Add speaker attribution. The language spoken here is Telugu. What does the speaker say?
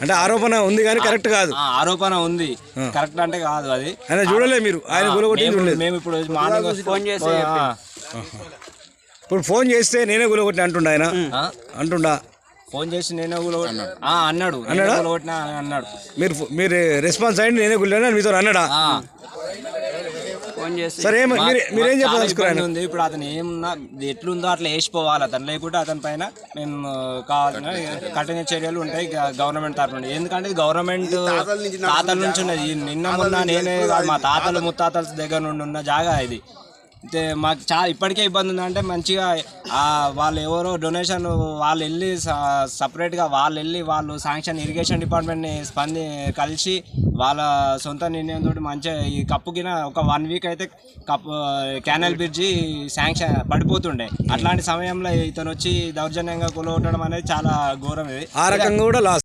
Speaker 1: అంటే ఆరోపణ ఉంది కానీ కరెక్ట్ కాదు.
Speaker 2: ఆరోపణ ఉంది, కరెక్ట్ అంటే కాదు. అది
Speaker 1: ఆయన చూడలేదు, మీరు ఆయన గులగొట్టి చూడలేదు.
Speaker 2: మేము ఇప్పుడు మార్నింగ్ ఫోన్ చేసి
Speaker 1: ఇప్పుడు ఫోన్ చేస్తే నేనే గులగొట్టి అంటుండ ఆయన అంటుండా
Speaker 2: ఫోన్ చేసి నేనే అన్నాడు అన్నాడు.
Speaker 1: మీరు రెస్పాన్స్ అయ్యండి, నేనే గుళ్ళాను మీతో అన్నాడా? సరే మీరేం చెప్పాలి
Speaker 2: ఉంది. ఇప్పుడు అతను ఏమున్నా ఎట్లుందో అట్లా వేసిపోవాలి అతను, లేకుంటే అతని పైన మేము కావాల్సిన కఠిన చర్యలు ఉంటాయి గవర్నమెంట్ తరఫు నుండి. ఎందుకంటే గవర్నమెంట్ తాతల నుంచి ఉన్నది. నిన్న మొన్న నేనే మా తాతలు ముత్తాతల దగ్గర నుండి ఉన్న జాగా ఇది. అయితే మాకు ఇప్పటికే ఇబ్బంది ఉందంటే మంచిగా వాళ్ళు ఎవరో డొనేషన్ వాళ్ళు వెళ్ళి సపరేట్గా వాళ్ళు శాంక్షన్ ఇరిగేషన్ డిపార్ట్మెంట్ని కలిసి వాళ్ళ సొంత నిర్ణయంతో మంచిగా ఈ కప్పుకిన ఒక 1 వీక్ అయితే క్యానల్ బ్రిడ్జి శాంక్షన్ పడిపోతుండే. అట్లాంటి సమయంలో ఇతను వచ్చి దౌర్జన్యంగా కొలగొట్టడం అనేది చాలా ఘోరం. ఇది
Speaker 1: ఆ రకంగా కూడా లాస్.